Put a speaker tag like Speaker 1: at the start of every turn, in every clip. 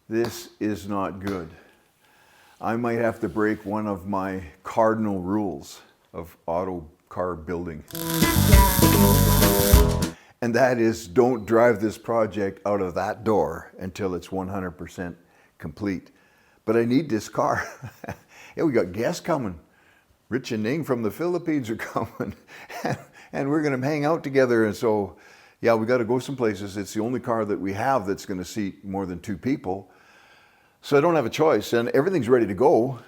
Speaker 1: This is not good. I might have to break one of my cardinal rules of auto car building. And that is, don't drive this project out of that door until it's 100% complete. But I need this car. Yeah, we got guests coming. Rich and Ning from the Philippines are coming. And we're gonna hang out together. And so, yeah, we gotta go some places. It's the only car that we have that's gonna seat more than 2 people. So I don't have a choice, and everything's ready to go,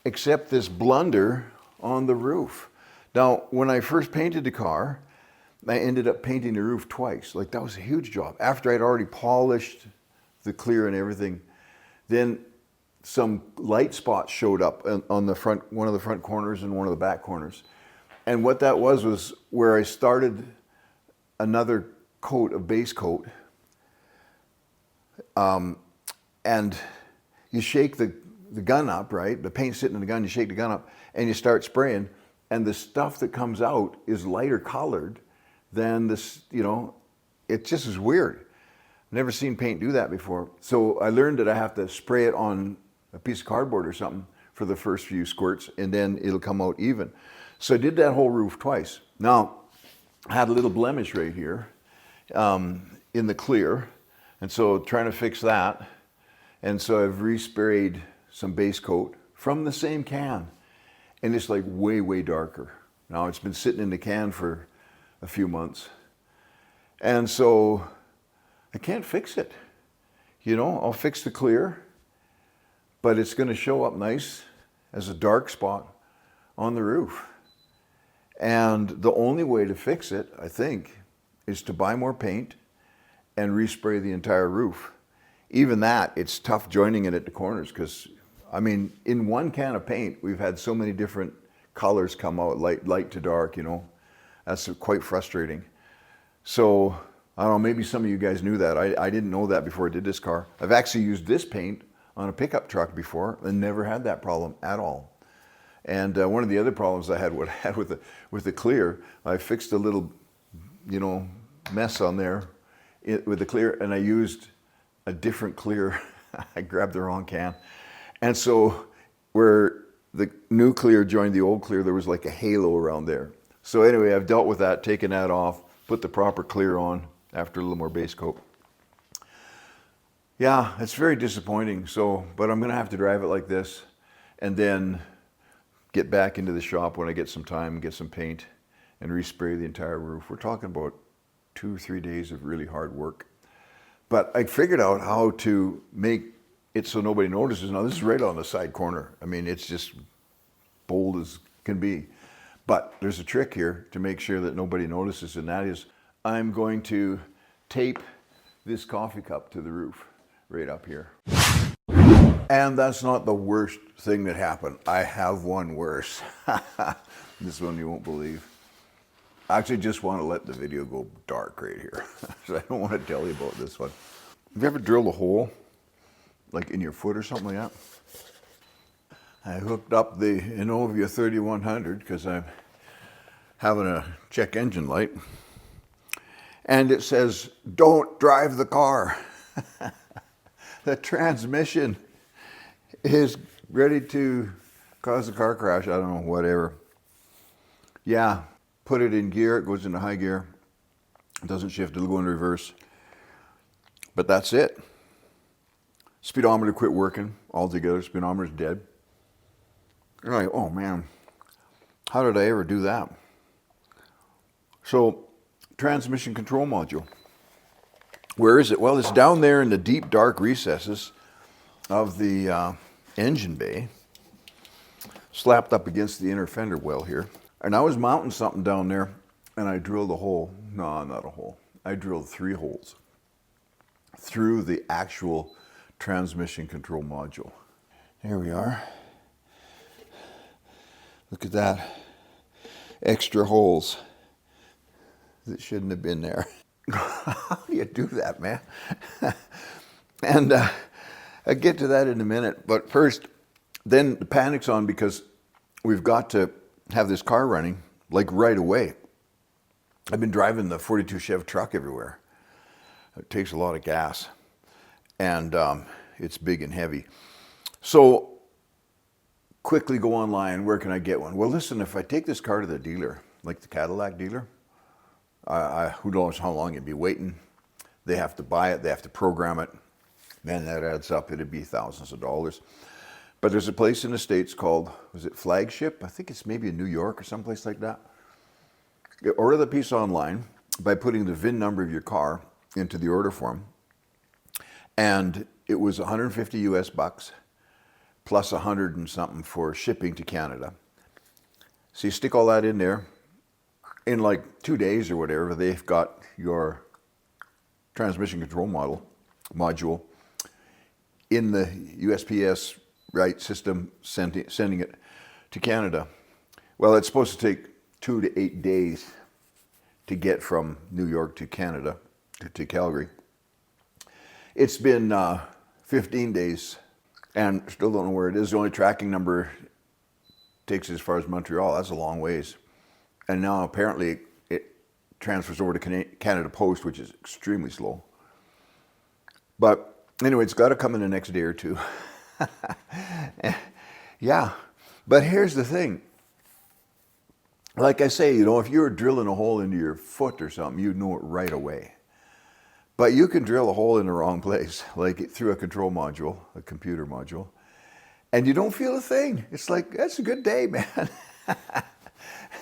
Speaker 1: except this blunder on the roof. Now, when I first painted the car, I ended up painting the roof twice. Like, that was a huge job. After I'd already polished the clear and everything, then some light spots showed up on the front, one of the front corners and one of the back corners. And what that was where I started another coat, a base coat, and you shake the gun up, right? The paint's sitting in the gun, you shake the gun up, and you start spraying, and the stuff that comes out is lighter colored than this, you know, it just is weird. Never seen paint do that before. So I learned that I have to spray it on a piece of cardboard or something for the first few squirts, and then it'll come out even. So I did that whole roof twice. Now, I had a little blemish right here in the clear, and so trying to fix that. And so I've resprayed some base coat from the same can, and it's like way, way darker. Now it's been sitting in the can for a few months. And so I can't fix it. You know, I'll fix the clear, but it's gonna show up nice as a dark spot on the roof. And the only way to fix it, I think, is to buy more paint and respray the entire roof. Even that, it's tough joining it at the corners because, I mean, in one can of paint, we've had so many different colors come out, light to dark, you know. That's quite frustrating. So, I don't know, maybe some of you guys knew that. I didn't know that before I did this car. I've actually used this paint on a pickup truck before and never had that problem at all. And one of the other problems I had with the clear, I fixed a little, you know, mess on there with the clear, and I used a different clear. I grabbed the wrong can. And so where the new clear joined the old clear, there was like a halo around there. So anyway, I've dealt with that, taken that off, put the proper clear on after a little more base coat. Yeah, it's very disappointing. So, but I'm gonna have to drive it like this and then get back into the shop when I get some time, get some paint and respray the entire roof. We're talking about 2 or 3 days of really hard work. But I figured out how to make it so nobody notices. Now this is right on the side corner. I mean, it's just bold as can be. But there's a trick here to make sure that nobody notices, and that is I'm going to tape this coffee cup to the roof right up here. And that's not the worst thing that happened. I have one worse. This one you won't believe. I actually just want to let the video go dark right here. So I don't want to tell you about this one. Have you ever drilled a hole, like in your foot or something like that? I hooked up the Innovia 3100 because I'm having a check engine light. And it says, don't drive the car. The transmission is ready to cause a car crash. I don't know, whatever. Yeah. Put it in gear, it goes into high gear. It doesn't shift, it'll go in reverse. But that's it. Speedometer quit working altogether, speedometer's dead. You're like, oh man, how did I ever do that? So, transmission control module. Where is it? Well, it's down there in the deep dark recesses of the engine bay, slapped up against the inner fender well here. And I was mounting something down there, and I drilled a hole. No, not a hole. I drilled 3 holes through the actual transmission control module. There we are. Look at that. Extra holes that shouldn't have been there. How do you do that, man? And I'll get to that in a minute. But first, then the panic's on because we've got to have this car running like right away. I've been driving the 42 Chev truck everywhere. It takes a lot of gas. And it's big and heavy. So quickly go online, where can I get one? Well, listen, if I take this car to the dealer, like the Cadillac dealer, who knows how long you'd be waiting. They have to buy it, they have to program it, then that adds up, it'd be thousands of dollars. But there's a place in the States called, was it Flagship? I think it's maybe in New York or someplace like that. You order the piece online by putting the VIN number of your car into the order form. And it was 150 US bucks plus 100 and something for shipping to Canada. So you stick all that in there. In like 2 days or whatever, they've got your transmission control module in the USPS system, sending it to Canada. Well, it's supposed to take 2 to 8 days to get from New York to Canada, to Calgary. It's been 15 days and still don't know where it is. The only tracking number takes it as far as Montreal. That's a long ways. And now apparently it transfers over to Canada Post, which is extremely slow. But anyway, it's got to come in the next day or two. Yeah, but here's the thing. Like I say, if you were drilling a hole into your foot or something, you'd know it right away. But you can drill a hole in the wrong place, like through a control module, a computer module, and you don't feel a thing. It's like, that's a good day, man.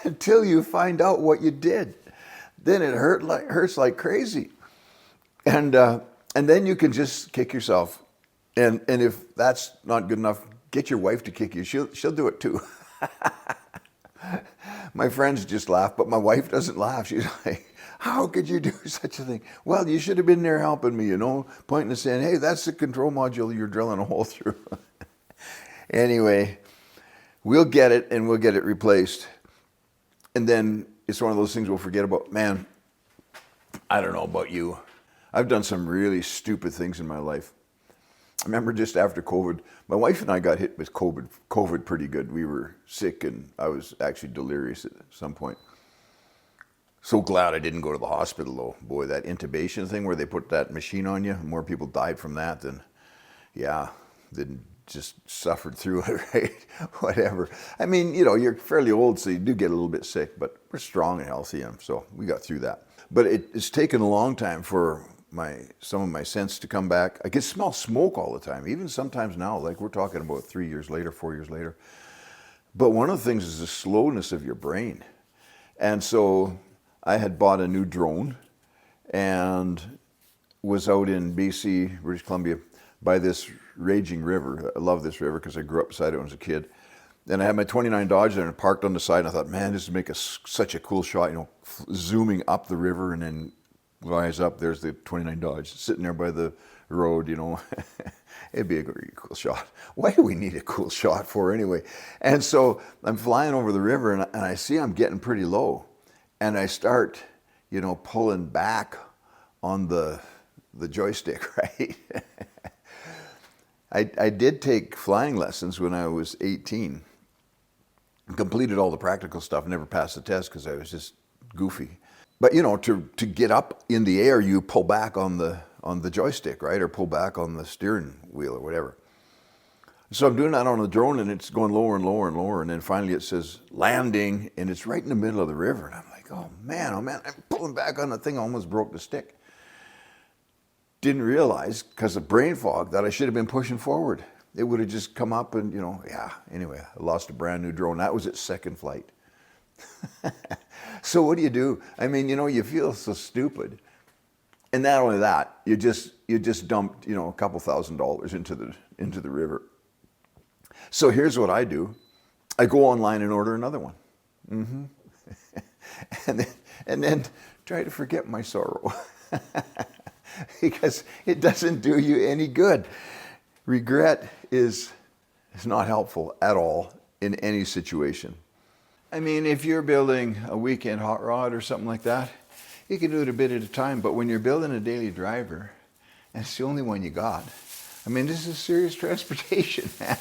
Speaker 1: Until you find out what you did. Then it hurts like crazy. And then you can just kick yourself. And if that's not good enough, get your wife to kick you. She'll do it too. My friends just laugh, but my wife doesn't laugh. She's like, how could you do such a thing? Well, you should have been there helping me, pointing and saying, hey, that's the control module you're drilling a hole through. Anyway, we'll get it and we'll get it replaced. And then it's one of those things we'll forget about. Man, I don't know about you. I've done some really stupid things in my life. I remember just after COVID, my wife and I got hit with COVID pretty good. We were sick and I was actually delirious at some point. So glad I didn't go to the hospital though. Boy, that intubation thing where they put that machine on you, more people died from that than, than just suffered through it, right? Whatever. I mean, you're fairly old, so you do get a little bit sick, but we're strong and healthy, and so we got through that. But it's taken a long time for some of my sense to come back. I can smell smoke all the time, even sometimes now, like we're talking about 3 years later, 4 years later. But one of the things is the slowness of your brain. And so I had bought a new drone and was out in BC, British Columbia, by this raging river. I love this river because I grew up beside it when I was a kid. And I had my 29 Dodge there and parked on the side, and I thought, man, this would make such a cool shot, zooming up the river, and then rise up, there's the 29 Dodge sitting there by the road, It'd be a really cool shot. Why do we need a cool shot for anyway? And so I'm flying over the river, and I see I'm getting pretty low. And I start, pulling back on the joystick, right? I did take flying lessons when I was 18. Completed all the practical stuff, never passed the test because I was just goofy. But to get up in the air, you pull back on the joystick, right? Or pull back on the steering wheel or whatever. So I'm doing that on the drone, and it's going lower and lower and lower. And then finally it says landing, and it's right in the middle of the river. And I'm like, oh man, I'm pulling back on the thing. I almost broke the stick. Didn't realize, because of brain fog, that I should have been pushing forward. It would have just come up and, anyway, I lost a brand new drone. That was its second flight. So what do? I mean, you feel so stupid. And not only that, you just dumped, a couple $1,000s into the river. So here's what I do. I go online and order another one. And then try to forget my sorrow. Because it doesn't do you any good. Regret is not helpful at all in any situation. I mean, if you're building a weekend hot rod or something like that, you can do it a bit at a time. But when you're building a daily driver, and it's the only one you got, I mean, this is serious transportation, man.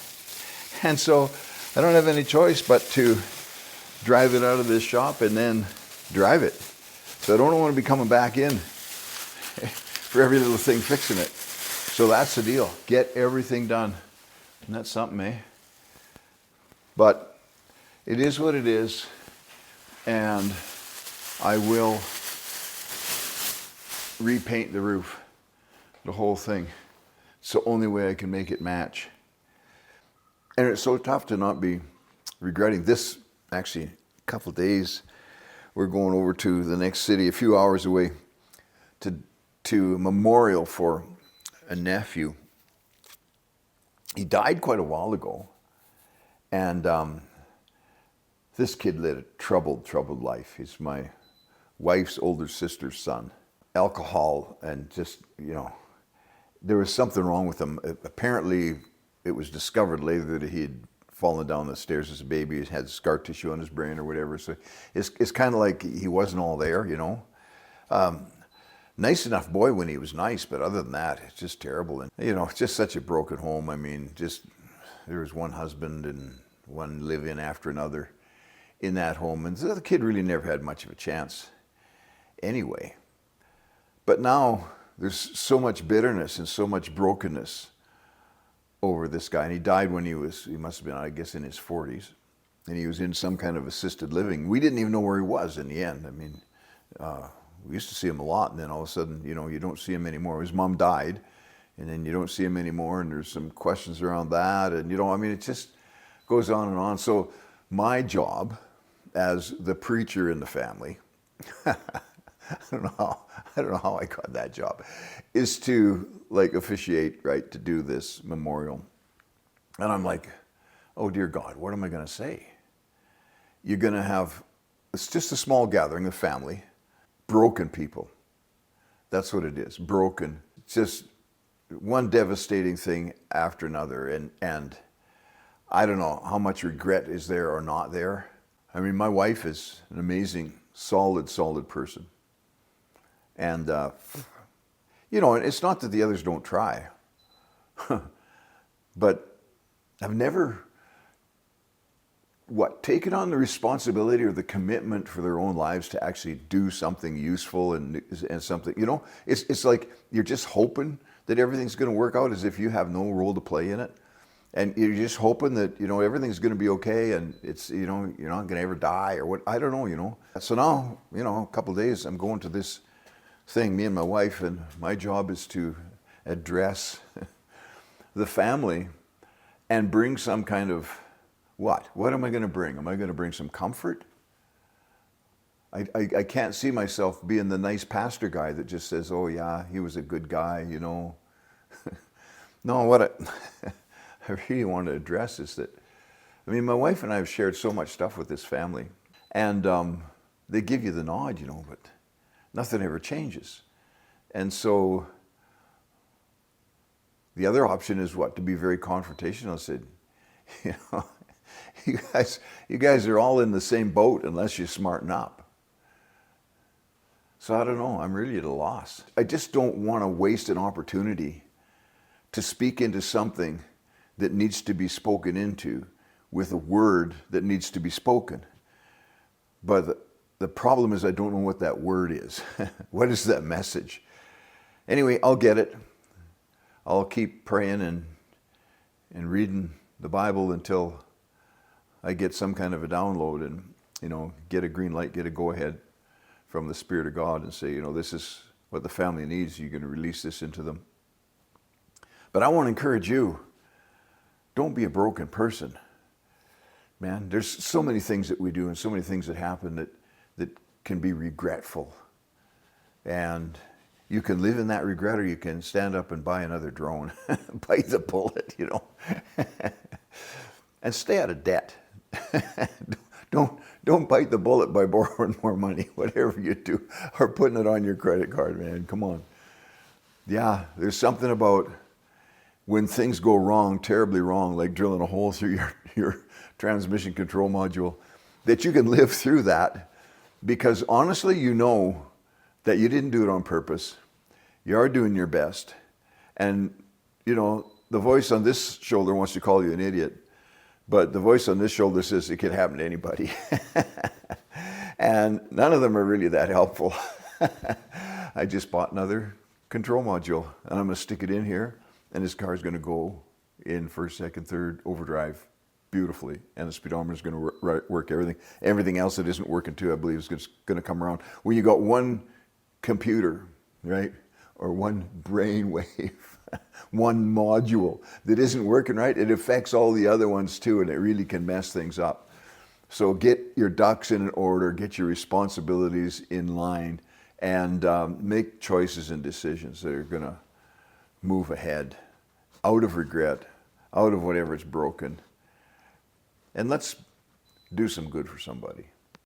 Speaker 1: And so I don't have any choice but to drive it out of this shop and then drive it. So I don't want to be coming back in for every little thing fixing it. So that's the deal. Get everything done. Isn't that something, eh? But it is what it is, and I will repaint the roof, the whole thing. It's the only way I can make it match. And it's so tough to not be regretting this. Actually, a couple of days, we're going over to the next city, a few hours away, to a memorial for a nephew. He died quite a while ago, and this kid led a troubled life. He's my wife's older sister's son. Alcohol and just, there was something wrong with him. Apparently, it was discovered later that he had fallen down the stairs as a baby. He had scar tissue on his brain or whatever. So it's kind of like he wasn't all there, Nice enough boy when he was nice, but other than that, it's just terrible. And, it's just such a broken home. I mean, there was one husband and one live-in after another in that home. And so the kid really never had much of a chance anyway. But now there's so much bitterness and so much brokenness over this guy. And he died when he must have been, I guess, in his 40s. And he was in some kind of assisted living. We didn't even know where he was in the end. I mean, we used to see him a lot, and then all of a sudden, you don't see him anymore. His mom died, and then you don't see him anymore, and there's some questions around that, and it just goes on and on. So my job as the preacher in the family, I don't know how I got that job, is to officiate, right, to do this memorial. And I'm like, oh dear God, what am I going to say? You're going to have, it's just a small gathering of family, broken people. That's what it is, broken. Just one devastating thing after another. And I don't know how much regret is there or not there. I mean, my wife is an amazing, solid person. And, and it's not that the others don't try, but I've never, taken on the responsibility or the commitment for their own lives to actually do something useful and something, it's like you're just hoping that everything's going to work out as if you have no role to play in it. And you're just hoping that, everything's going to be okay and it's, you're not going to ever die or what, I don't know, So now, a couple of days I'm going to this thing, me and my wife, and my job is to address the family and bring some kind of, what am I going to bring? Am I going to bring some comfort? I can't see myself being the nice pastor guy that just says, oh yeah, he was a good guy, No, what I really want to address is that, my wife and I have shared so much stuff with this family, and they give you the nod, but nothing ever changes. And so the other option is to be very confrontational. I said, you guys are all in the same boat unless you smarten up. So I don't know, I'm really at a loss. I just don't want to waste an opportunity to speak into something that needs to be spoken into with a word that needs to be spoken. But the problem is I don't know what that word is. What is that message? Anyway, I'll get it. I'll keep praying and reading the Bible until I get some kind of a download and, get a green light, get a go-ahead from the Spirit of God and say, this is what the family needs. You're going to release this into them. But I want to encourage you, don't be a broken person. Man, there's so many things that we do and so many things that happen that can be regretful. And you can live in that regret, or you can stand up and buy another drone, bite the bullet, and stay out of debt. Don't bite the bullet by borrowing more money, whatever you do, or putting it on your credit card, man. Come on. Yeah, there's something about when things go wrong, terribly wrong, like drilling a hole through your transmission control module, that you can live through that because honestly, that you didn't do it on purpose. You are doing your best. And, the voice on this shoulder wants to call you an idiot, but the voice on this shoulder says it could happen to anybody. And none of them are really that helpful. I just bought another control module, and I'm going to stick it in here. and this car is going to go in first, second, third overdrive beautifully, and the speedometer is going to work everything. Everything else that isn't working too, I believe, is going to come around. When you got one computer, right, or one brain wave, one module that isn't working right, it affects all the other ones too, and it really can mess things up. So get your ducks in order, get your responsibilities in line, and make choices and decisions that are going to move ahead, out of regret, out of whatever's broken. And let's do some good for somebody.